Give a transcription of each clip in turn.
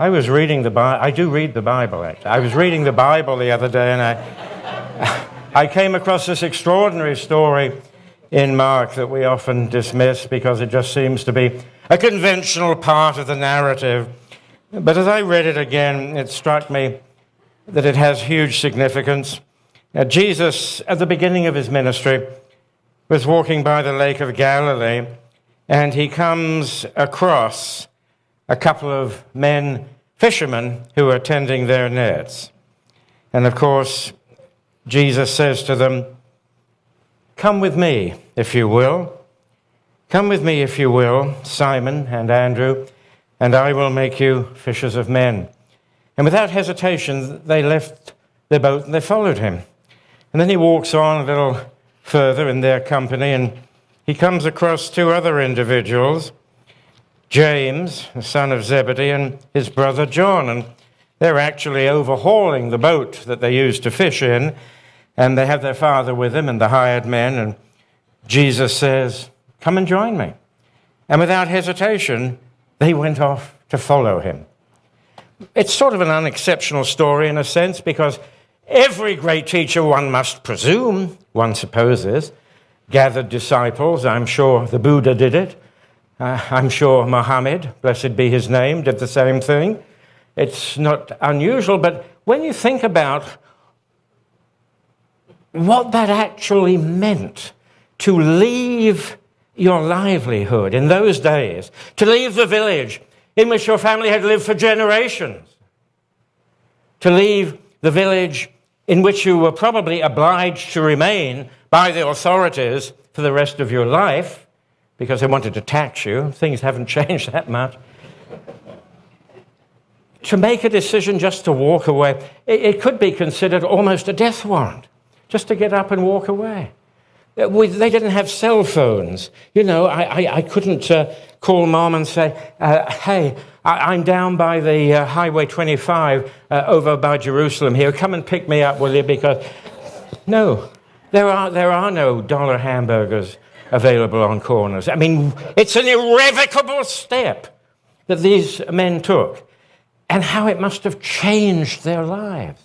I was reading the Bible. I do read the Bible, actually. I was reading the Bible the other day, and I came across this extraordinary story in Mark that we often dismiss because it just seems to be a conventional part of the narrative. But as I read it again, it struck me that it has huge significance. Jesus, at the beginning of his ministry, was walking by the Lake of Galilee, and he comes across a couple of men, fishermen, who are tending their nets. And of course, Jesus says to them, "Come with me, if you will. Come with me, if you will, Simon and Andrew, and I will make you fishers of men." And without hesitation, they left their boat and they followed him. And then he walks on a little further in their company, and he comes across two other individuals, James, the son of Zebedee, and his brother John. And they're actually overhauling the boat that they used to fish in, and they have their father with them and the hired men. And Jesus says, "Come and join me." And without hesitation, they went off to follow him. It's sort of an unexceptional story in a sense, because every great teacher, one must presume, one supposes, gathered disciples. I'm sure the Buddha did it. I'm sure Muhammad, blessed be his name, did the same thing. It's not unusual, but when you think about what that actually meant, to leave your livelihood in those days, to leave the village in which your family had lived for generations, to leave the village in which you were probably obliged to remain by the authorities for the rest of your life, because they wanted to tax you. Things haven't changed that much. To make a decision just to walk away, it could be considered almost a death warrant, just to get up and walk away. They didn't have cell phones. You know, I couldn't call Mom and say, "Hey, I'm down by the Highway 25 over by Jerusalem here. Come and pick me up, will you?" Because, no, there are no dollar hamburgers available on corners. I mean, it's an irrevocable step that these men took, and how it must have changed their lives.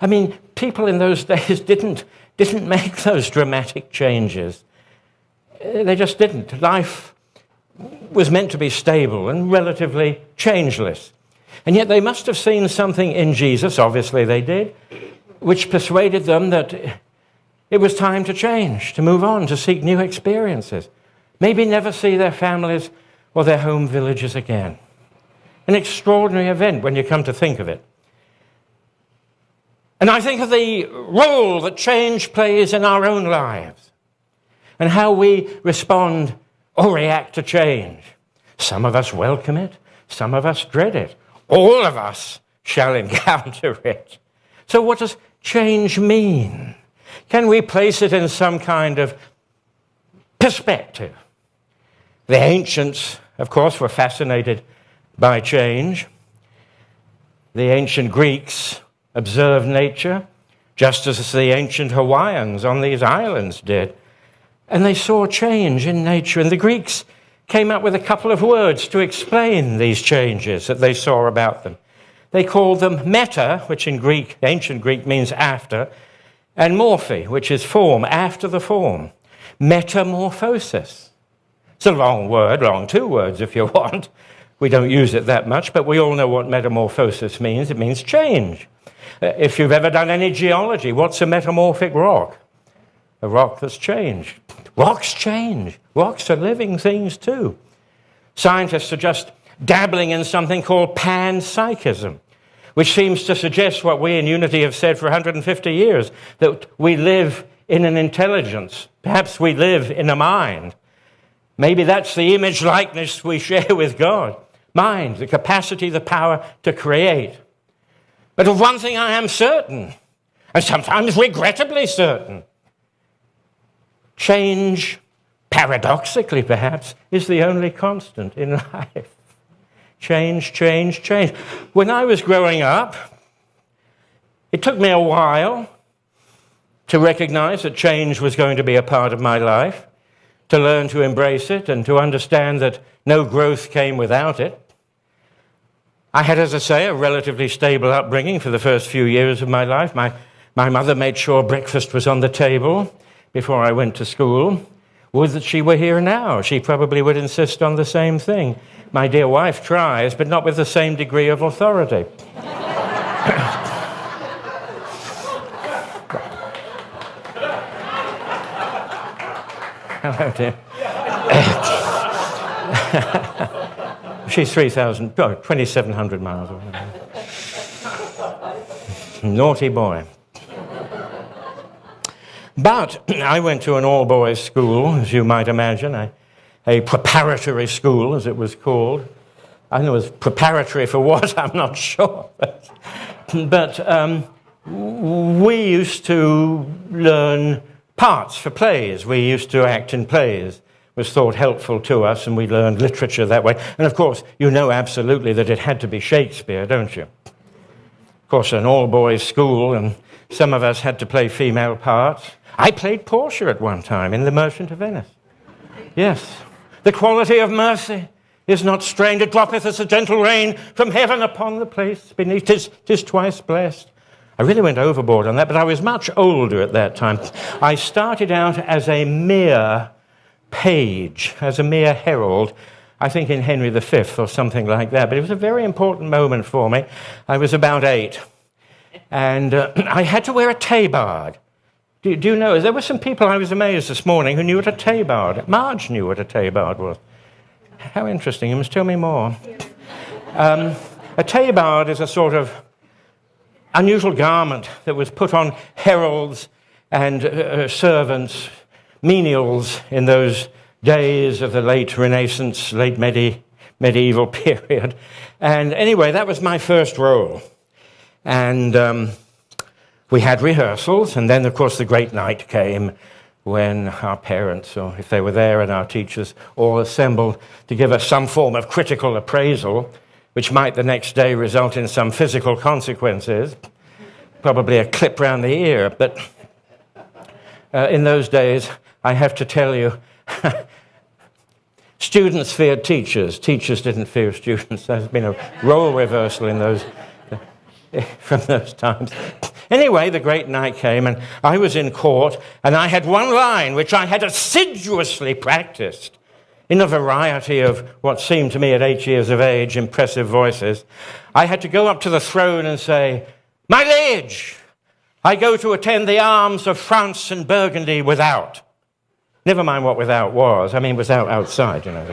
I mean, people in those days didn't make those dramatic changes. They just didn't. Life was meant to be stable and relatively changeless. And yet they must have seen something in Jesus, obviously they did, which persuaded them that it was time to change, to move on, to seek new experiences. Maybe never see their families or their home villages again. An extraordinary event when you come to think of it. And I think of the role that change plays in our own lives and how we respond or react to change. Some of us welcome it, some of us dread it. All of us shall encounter it. So what does change mean? Can we place it in some kind of perspective? The ancients, of course, were fascinated by change. The ancient Greeks observed nature just as the ancient Hawaiians on these islands did. And they saw change in nature. And the Greeks came up with a couple of words to explain these changes that they saw about them. They called them meta, which in Greek, ancient Greek, means after, and morphe, which is form, after the form. Metamorphosis. It's a long word, long two words if you want. We don't use it that much, but we all know what metamorphosis means. It means change. If you've ever done any geology, what's a metamorphic rock? A rock that's changed. Rocks change. Rocks are living things too. Scientists are just dabbling in something called panpsychism, which seems to suggest what we in Unity have said for 150 years, that we live in an intelligence. Perhaps we live in a mind. Maybe that's the image likeness we share with God. Mind, the capacity, the power to create. But of one thing I am certain, and sometimes regrettably certain, change, paradoxically perhaps, is the only constant in life. Change, change, change. When I was growing up, it took me a while to recognize that change was going to be a part of my life, to learn to embrace it and to understand that no growth came without it. I had, as I say, a relatively stable upbringing for the first few years of my life. My mother made sure breakfast was on the table before I went to school. Would that she were here now. She probably would insist on the same thing. My dear wife tries, but not with the same degree of authority. Hello, dear. She's 2,700 miles away. Naughty boy. But I went to an all-boys school, as you might imagine, a preparatory school, as it was called. I think it was preparatory for what, I'm not sure. But we used to learn parts for plays. We used to act in plays. It was thought helpful to us, and we learned literature that way. And of course, you know absolutely that it had to be Shakespeare, don't you? Of course, an all-boys school, and some of us had to play female parts. I played Portia at one time in The Merchant of Venice. Yes. The quality of mercy is not strained. It droppeth as a gentle rain from heaven upon the place beneath. 'Tis twice blessed. I really went overboard on that, but I was much older at that time. I started out as a mere page, as a mere herald, I think in Henry V or something like that. But it was a very important moment for me. I was about 8, and I had to wear a tabard. Do you know, there were some people, I was amazed this morning, who knew what a tabard, Marge knew what a tabard was. How interesting, you must tell me more. A tabard is a sort of unusual garment that was put on heralds and servants, menials in those days of the late Renaissance, late medieval period. And anyway, that was my first role. And we had rehearsals, and then, of course, the great night came when our parents, or if they were there, and our teachers all assembled to give us some form of critical appraisal, which might the next day result in some physical consequences, probably a clip round the ear. But in those days, I have to tell you, students feared teachers. Teachers didn't fear students. There's been a role reversal in those from those times. Anyway, the great night came, and I was in court, and I had one line which I had assiduously practiced in a variety of what seemed to me at 8 years of age impressive voices. I had to go up to the throne and say, "My liege, I go to attend the arms of France and Burgundy without." Never mind what without was. I mean, without outside, you know.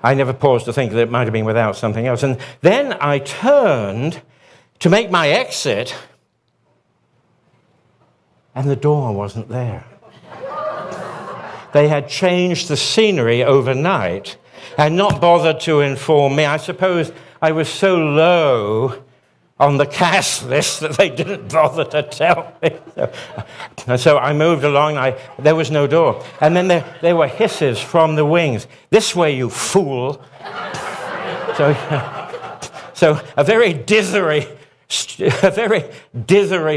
I never paused to think that it might have been without something else. And then I turned to make my exit, and the door wasn't there. They had changed the scenery overnight and not bothered to inform me. I suppose I was so low on the cast list that they didn't bother to tell me. So I moved along. There was no door. And then there were hisses from the wings. "This way, you fool." So a very dithery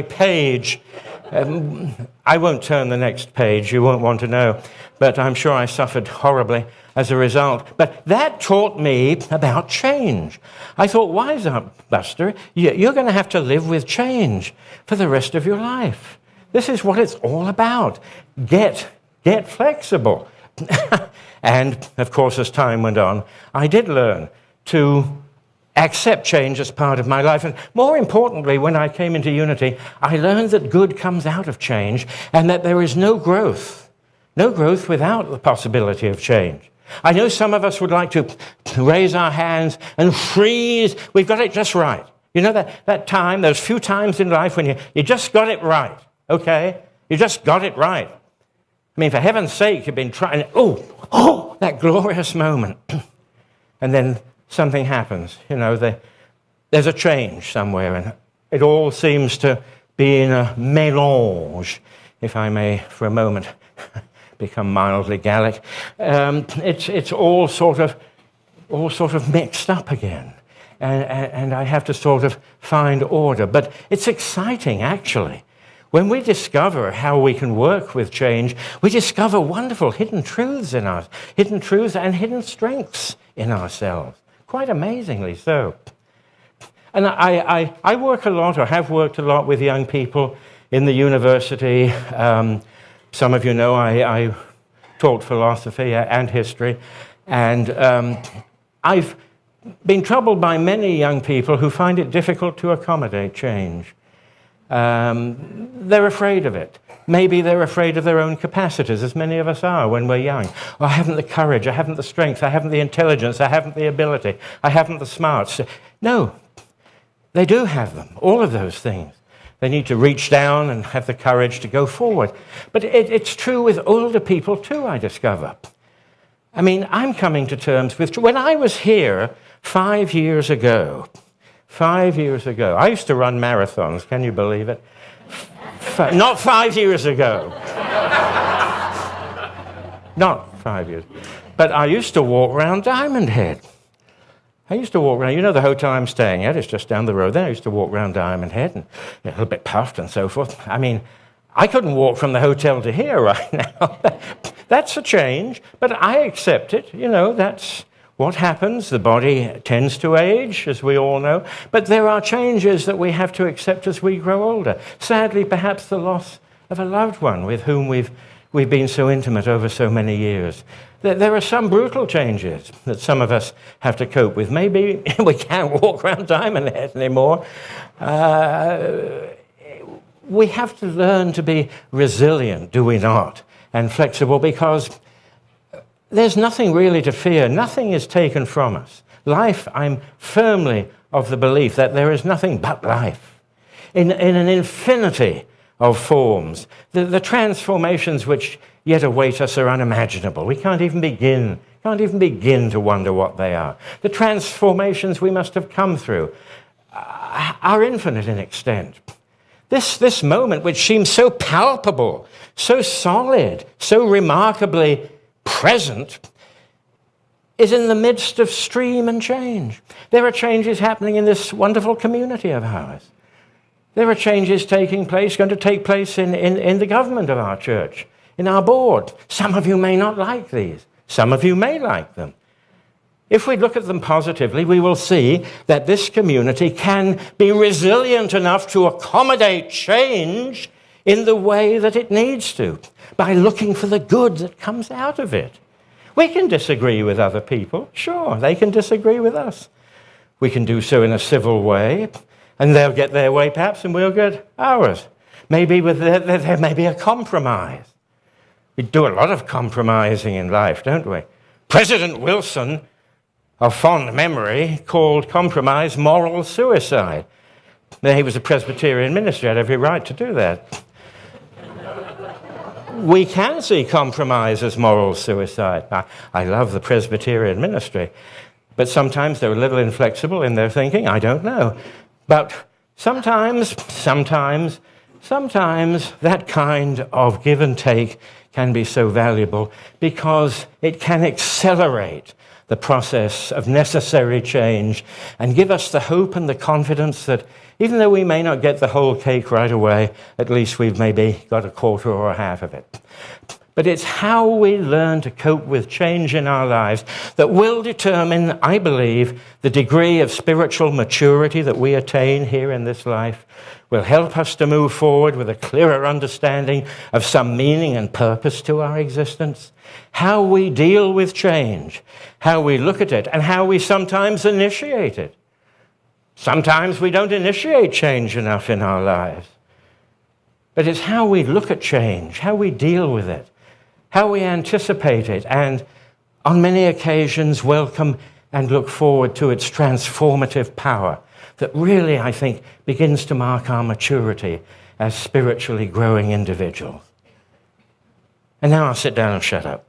page. I won't turn the next page. You won't want to know. But I'm sure I suffered horribly as a result. But that taught me about change. I thought, wise up, Buster. You're going to have to live with change for the rest of your life. This is what it's all about. Get flexible. And, of course, as time went on, I did learn to accept change as part of my life. And more importantly, when I came into Unity, I learned that good comes out of change and that there is no growth without the possibility of change. I know some of us would like to raise our hands and freeze. We've got it just right. You know that time, those few times in life when you just got it right, okay? You just got it right. I mean, for heaven's sake, you've been trying, oh, that glorious moment. And then something happens, you know, there's a change somewhere, and it all seems to be in a mélange, if I may, for a moment, become mildly Gallic. It's all sort of mixed up again, and I have to sort of find order. But it's exciting, actually. When we discover how we can work with change, we discover wonderful hidden truths in us, hidden truths and hidden strengths in ourselves. Quite amazingly so. And I work a lot, or have worked a lot, with young people in the university. Some of you know I taught philosophy and history, and I've been troubled by many young people who find it difficult to accommodate change. They're afraid of it. Maybe they're afraid of their own capacities, as many of us are when we're young. Oh, I haven't the courage, I haven't the strength, I haven't the intelligence, I haven't the ability, I haven't the smarts. No, they do have them, all of those things. They need to reach down and have the courage to go forward. But it's true with older people too, I discover. I mean, I'm coming to terms with... When I was here 5 years ago, I used to run marathons, can you believe it? Not 5 years ago. Not 5 years. But I used to walk around Diamond Head. I used to walk around, you know the hotel I'm staying at, it's just down the road there. I used to walk around Diamond Head and a little bit puffed and so forth. I mean, I couldn't walk from the hotel to here right now. That's a change, but I accept it. You know, that's what happens. The body tends to age, as we all know. But there are changes that we have to accept as we grow older. Sadly, perhaps the loss of a loved one with whom we've been so intimate over so many years. There are some brutal changes that some of us have to cope with. Maybe we can't walk around Diamond Head anymore. We have to learn to be resilient, do we not? And flexible, because there's nothing really to fear. Nothing is taken from us. Life, I'm firmly of the belief that there is nothing but life. In an infinity of forms. The transformations which yet await us are unimaginable. We can't even begin to wonder what they are. The transformations we must have come through are infinite in extent. This moment, which seems so palpable, so solid, so remarkably present, is in the midst of stream and change. There are changes happening in this wonderful community of ours. There are changes going to take place in the government of our church, in our board. Some of you may not like these. Some of you may like them. If we look at them positively, we will see that this community can be resilient enough to accommodate change in the way that it needs to, by looking for the good that comes out of it. We can disagree with other people. Sure, they can disagree with us. We can do so in a civil way, and they'll get their way perhaps, and we'll get ours. Maybe there may be a compromise. We do a lot of compromising in life, don't we? President Wilson, of fond memory, called compromise moral suicide. He was a Presbyterian minister, had every right to do that. We can see compromise as moral suicide. I love the Presbyterian ministry, but sometimes they're a little inflexible in their thinking. I don't know. But sometimes that kind of give and take can be so valuable because it can accelerate the process of necessary change and give us the hope and the confidence that even though we may not get the whole cake right away, at least we've maybe got a quarter or a half of it. But it's how we learn to cope with change in our lives that will determine, I believe, the degree of spiritual maturity that we attain here in this life, will help us to move forward with a clearer understanding of some meaning and purpose to our existence. How we deal with change, how we look at it, and how we sometimes initiate it. Sometimes we don't initiate change enough in our lives. But it's how we look at change, how we deal with it, how we anticipate it, and on many occasions welcome and look forward to its transformative power that really, I think, begins to mark our maturity as spiritually growing individuals. And now I'll sit down and shut up.